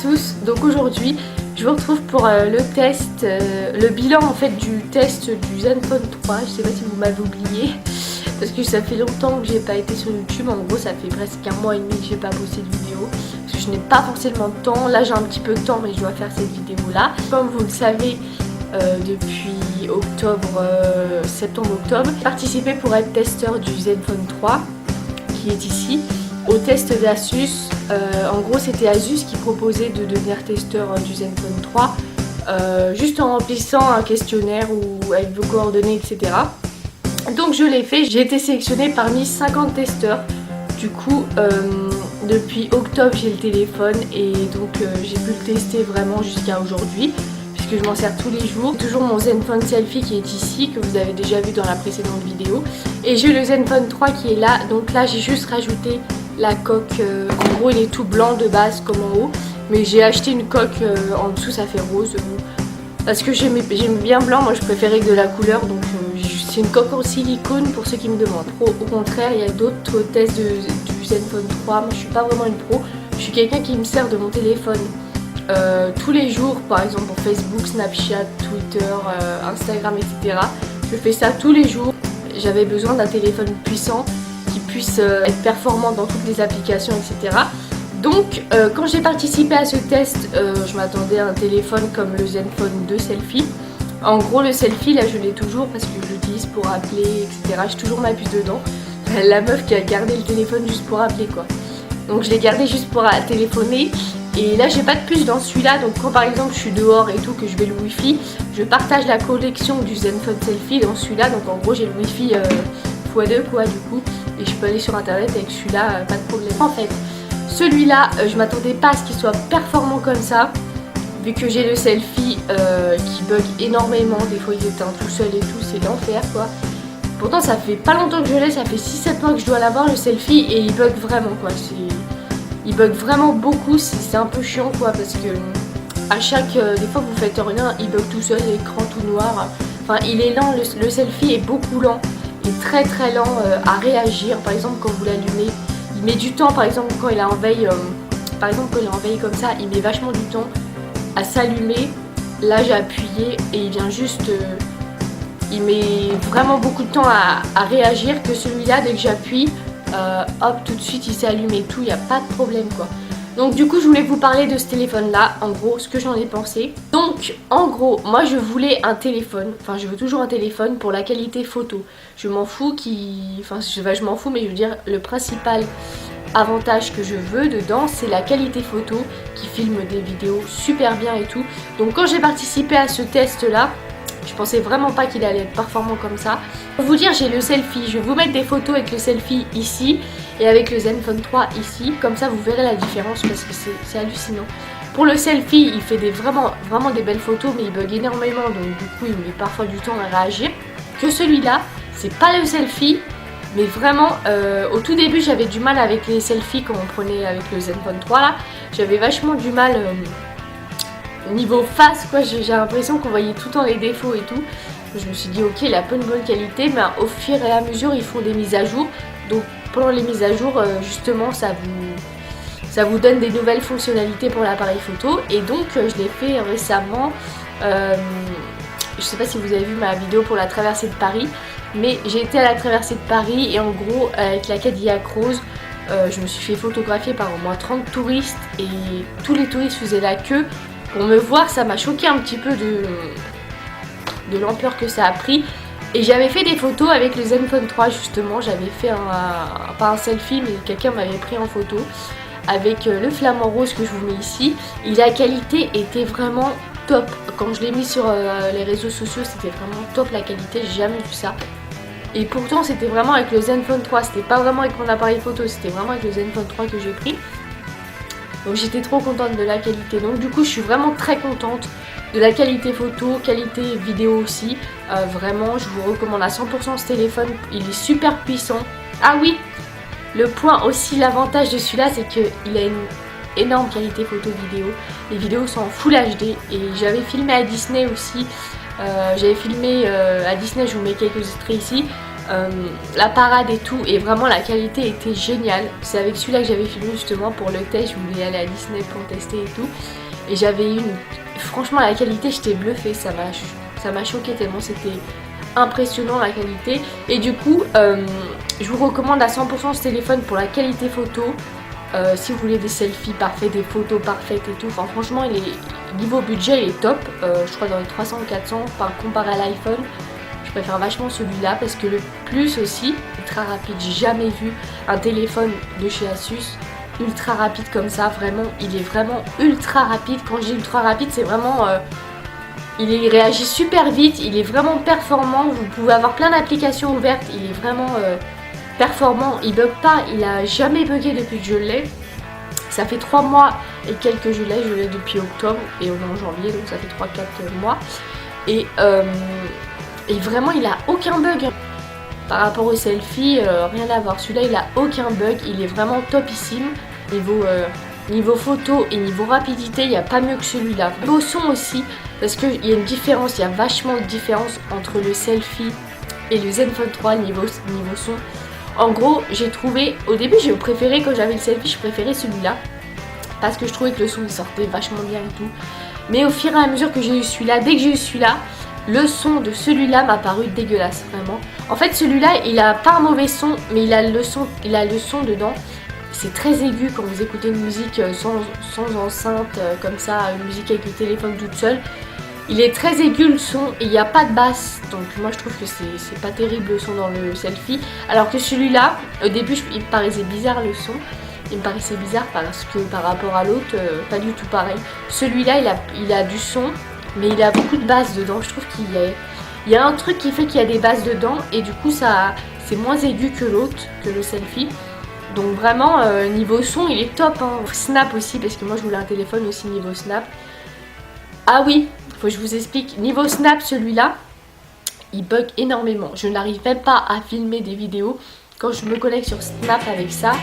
tous, donc aujourd'hui je vous retrouve pour le test, le bilan en fait du test du Zenfone 3. Je sais pas si vous m'avez oublié parce que ça fait longtemps que j'ai pas été sur YouTube. En gros ça fait presque un mois et demi que j'ai pas posté de vidéo parce que je n'ai pas forcément de temps. Là j'ai un petit peu de temps mais je dois faire cette vidéo là. Comme vous le savez, depuis octobre, septembre-octobre, j'ai participé pour être testeur du Zenfone 3 qui est ici au test d'Asus. En gros c'était Asus qui proposait de devenir testeur du Zenfone 3 juste en remplissant un questionnaire ou avec vos coordonnées, etc. Donc je l'ai fait, j'ai été sélectionnée parmi 50 testeurs. Du coup depuis octobre j'ai le téléphone et donc j'ai pu le tester vraiment jusqu'à aujourd'hui puisque je m'en sers tous les jours. Toujours mon Zenfone Selfie qui est ici, que vous avez déjà vu dans la précédente vidéo, et j'ai le Zenfone 3 qui est là. Donc là j'ai juste rajouté la coque, en gros il est tout blanc de base comme en haut, mais j'ai acheté une coque en dessous, ça fait rose parce que j'aime bien blanc, moi je préférais que de la couleur, donc c'est une coque en silicone pour ceux qui me demandent. Au contraire, il y a d'autres tests du Zenfone 3, moi je suis pas vraiment une pro, je suis quelqu'un qui me sert de mon téléphone tous les jours, par exemple pour Facebook, Snapchat, Twitter, Instagram, etc. Je fais ça tous les jours. J'avais besoin d'un téléphone puissant qui puisse être performant dans toutes les applications, etc. Donc quand j'ai participé à ce test, je m'attendais à un téléphone comme le Zenfone 2 Selfie. En gros le Selfie là je l'ai toujours parce que je l'utilise pour appeler, etc. J'ai toujours ma puce dedans. La meuf qui a gardé le téléphone juste pour appeler quoi. Donc je l'ai gardé juste pour téléphoner. Et là j'ai pas de puce dans celui-là, donc quand par exemple je suis dehors et tout, que je vais le wifi, je partage la connexion du Zenfone Selfie dans celui-là. Donc en gros j'ai le wifi x2 quoi du coup, et je peux aller sur internet avec celui-là, pas de problème. En fait celui-là je m'attendais pas à ce qu'il soit performant comme ça, vu que j'ai le Selfie qui bug énormément, des fois il éteint tout seul et tout, c'est l'enfer quoi. Pourtant ça fait pas longtemps que je l'ai, ça fait 6-7 mois que je dois l'avoir le Selfie, et il bug vraiment quoi. Il bug vraiment beaucoup, c'est un peu chiant quoi, parce que à chaque des fois que vous faites rien, il bug tout seul, l'écran tout noir. Enfin il est lent, le Selfie est beaucoup lent, il est très très lent à réagir. Par exemple quand vous l'allumez, il met du temps. Par exemple quand il est en veille, comme ça, il met vachement du temps à s'allumer. Là j'ai appuyé et il vient juste, il met vraiment beaucoup de temps à réagir, que celui-là dès que j'appuie, hop tout de suite il s'allume et tout, il n'y a pas de problème quoi. Donc du coup je voulais vous parler de ce téléphone là, en gros ce que j'en ai pensé. Donc en gros moi je voulais un téléphone, enfin je veux toujours un téléphone pour la qualité photo. Je m'en fous je m'en fous, mais je veux dire le principal avantage que je veux dedans c'est la qualité photo, qui filme des vidéos super bien et tout. Donc quand j'ai participé à ce test là, je pensais vraiment pas qu'il allait être performant comme ça. Pour vous dire, j'ai le Selfie, je vais vous mettre des photos avec le Selfie ici et avec le Zenfone 3 ici, comme ça vous verrez la différence parce que c'est hallucinant. Pour le Selfie, il fait vraiment des belles photos, mais il bug énormément, donc du coup il met parfois du temps à réagir. Que celui-là, c'est pas le Selfie, mais vraiment au tout début j'avais du mal avec les selfies quand on prenait avec le Zenfone 3 là, j'avais vachement du mal niveau face quoi, j'ai l'impression qu'on voyait tout le temps les défauts et tout. Je me suis dit ok, il a pas une bonne qualité, mais au fur et à mesure ils font des mises à jour, donc pendant les mises à jour justement ça vous donne des nouvelles fonctionnalités pour l'appareil photo. Et donc je l'ai fait récemment, je sais pas si vous avez vu ma vidéo pour la traversée de Paris, mais j'ai été à la traversée de Paris et en gros avec la Cadillac Rose, je me suis fait photographier par au moins 30 touristes et tous les touristes faisaient la queue pour me voir. Ça m'a choqué un petit peu de l'ampleur que ça a pris. Et j'avais fait des photos avec le Zenfone 3 justement, j'avais fait pas un selfie mais quelqu'un m'avait pris en photo avec le flamant rose que je vous mets ici, et la qualité était vraiment top. Quand je l'ai mis sur les réseaux sociaux, c'était vraiment top la qualité, j'ai jamais vu ça. Et pourtant c'était vraiment avec le Zenfone 3, c'était pas vraiment avec mon appareil photo, c'était vraiment avec le Zenfone 3 que j'ai pris. Donc j'étais trop contente de la qualité. Donc du coup je suis vraiment très contente de la qualité photo, qualité vidéo aussi. Vraiment je vous recommande à 100% ce téléphone, il est super puissant. Ah oui, le point aussi, l'avantage de celui-là c'est qu'il a une énorme qualité photo vidéo. Les vidéos sont en Full HD et j'avais filmé à Disney aussi. J'avais filmé à Disney, je vous mets quelques extraits ici. la parade et tout, et vraiment la qualité était géniale. C'est avec celui-là que j'avais filmé justement pour le test, je voulais aller à Disney pour tester et tout, et j'avais une, franchement la qualité, j'étais bluffée, ça m'a choqué tellement c'était impressionnant la qualité. Et du coup je vous recommande à 100% ce téléphone pour la qualité photo. Si vous voulez des selfies parfaits, des photos parfaites et tout, enfin franchement il est, niveau budget il est top, je crois dans les 300-400, enfin comparé à l'iPhone je préfère vachement celui-là parce que le plus aussi, ultra rapide, j'ai jamais vu un téléphone de chez Asus ultra rapide comme ça, vraiment il est vraiment ultra rapide. Quand je dis ultra rapide c'est vraiment il réagit super vite, il est vraiment performant, vous pouvez avoir plein d'applications ouvertes, il est vraiment performant, il bug pas, il a jamais bugué depuis que je l'ai. Ça fait 3 mois et quelques que je l'ai depuis octobre et on est en janvier donc ça fait 3-4 mois. Et vraiment il a aucun bug. Par rapport au selfie, rien à voir, celui-là il a aucun bug, il est vraiment topissime. Niveau photo et niveau rapidité, il n'y a pas mieux que celui-là. Niveau son aussi, parce qu'il y a une différence, il y a vachement de différence entre le selfie et le Zenfone 3 niveau son. En gros, j'ai trouvé, au début j'ai préféré, quand j'avais le selfie, je préférais celui-là parce que je trouvais que le son il sortait vachement bien et tout. Mais au fur et à mesure que j'ai eu celui-là, dès que j'ai eu celui-là, le son de celui-là m'a paru dégueulasse, vraiment. En fait, celui-là, il a pas un mauvais son, mais il a le son dedans. C'est très aigu quand vous écoutez une musique sans enceinte, comme ça, une musique avec le téléphone toute seule. Il est très aigu le son et il n'y a pas de basse, donc moi je trouve que c'est pas terrible le son dans le selfie. Alors que celui-là, au début il me paraissait bizarre le son, il me paraissait bizarre parce que par rapport à l'autre, pas du tout pareil. Celui-là il a du son, mais il a beaucoup de basses dedans, je trouve qu'il y a un truc qui fait qu'il y a des basses dedans et du coup c'est moins aigu que l'autre, que le selfie. Donc vraiment niveau son il est top, hein. Snap aussi parce que moi je voulais un téléphone aussi niveau snap. Ah oui, faut que je vous explique, niveau snap celui-là il bug énormément, je n'arrive même pas à filmer des vidéos. Quand je me connecte sur Snap avec ça,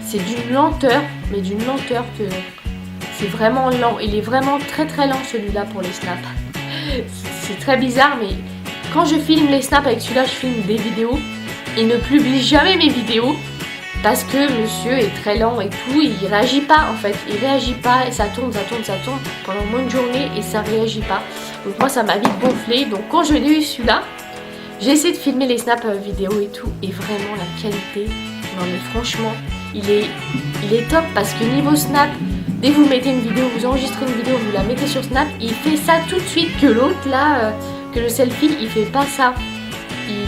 c'est d'une lenteur, mais d'une lenteur que c'est vraiment lent. Il est vraiment très très lent celui-là pour les snaps. C'est très bizarre, mais quand je filme les snaps avec celui-là, je filme des vidéos. Il ne publie jamais mes vidéos parce que monsieur est très lent et tout, il réagit pas en fait, il réagit pas et ça tourne pendant moins de journée et ça réagit pas. Donc moi ça m'a vite gonflé, donc quand je l'ai eu celui-là, j'ai essayé de filmer les snaps vidéo et tout et vraiment la qualité, non mais franchement, il est top parce que niveau snap, dès que vous mettez une vidéo, vous enregistrez une vidéo, vous la mettez sur Snap, il fait ça tout de suite que l'autre là, que le selfie, il fait pas ça.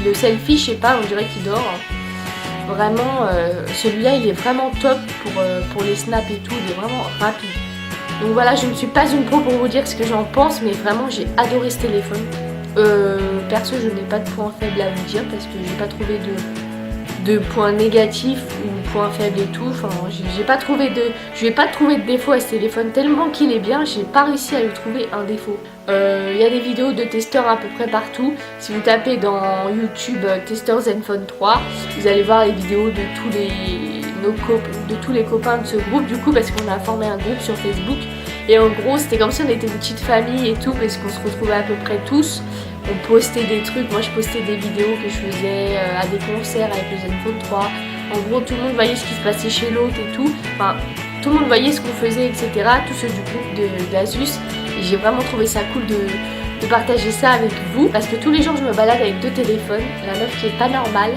Le selfie, je sais pas, on dirait qu'il dort. Vraiment, celui-là il est vraiment top pour les snaps et tout, il est vraiment rapide. Donc voilà, je ne suis pas une pro pour vous dire ce que j'en pense, mais vraiment j'ai adoré ce téléphone. Perso, je n'ai pas de point faible à vous dire parce que j'ai pas trouvé de points négatifs ou points faibles et tout. Enfin, je vais pas trouver de défaut à ce téléphone tellement qu'il est bien, j'ai pas réussi à lui trouver un défaut. Il y a des vidéos de testeurs à peu près partout. Si vous tapez dans YouTube testeur Zenfone 3, vous allez voir les vidéos de tous les copains de ce groupe du coup parce qu'on a formé un groupe sur Facebook. Et en gros c'était comme si on était une petite famille et tout parce qu'on se retrouvait à peu près tous. On postait des trucs, moi je postais des vidéos que je faisais à des concerts avec le Zenfone 3. En gros tout le monde voyait ce qui se passait chez l'autre et tout. Enfin tout le monde voyait ce qu'on faisait etc. Tous ceux du groupe d'Asus. Et j'ai vraiment trouvé ça cool de partager ça avec vous. Parce que tous les jours je me balade avec 2 téléphones. La meuf qui est pas normale.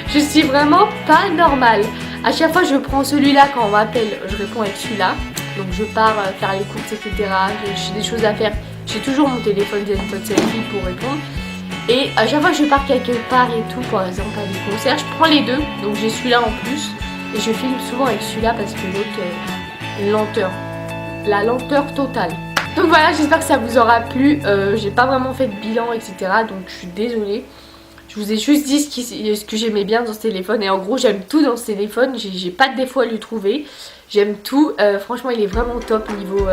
Je suis vraiment pas normale. À chaque fois je prends celui-là quand on m'appelle, je réponds avec celui-là. Donc je pars faire les courses etc. J'ai des choses à faire. J'ai toujours mon téléphone Zenfone Selfie pour répondre. Et à chaque fois que je pars quelque part et tout, par exemple à des concerts, je prends les 2. Donc j'ai celui-là en plus. Et je filme souvent avec celui-là parce que l'autre, lenteur. La lenteur totale. Donc voilà, j'espère que ça vous aura plu. J'ai pas vraiment fait de bilan etc. Donc je suis désolée. Je vous ai juste dit ce que j'aimais bien dans ce téléphone. Et en gros j'aime tout dans ce téléphone. J'ai pas de défaut à lui trouver. J'aime tout. Franchement il est vraiment top niveau...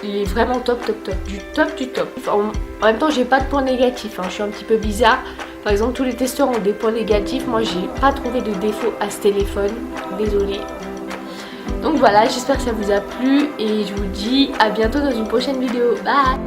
il est vraiment top. Du top. En même temps j'ai pas de points négatifs. Je suis un petit peu bizarre. Par exemple tous les testeurs ont des points négatifs. Moi j'ai pas trouvé de défaut à ce téléphone. Désolée. Donc voilà, j'espère que ça vous a plu. Et je vous dis à bientôt dans une prochaine vidéo. Bye.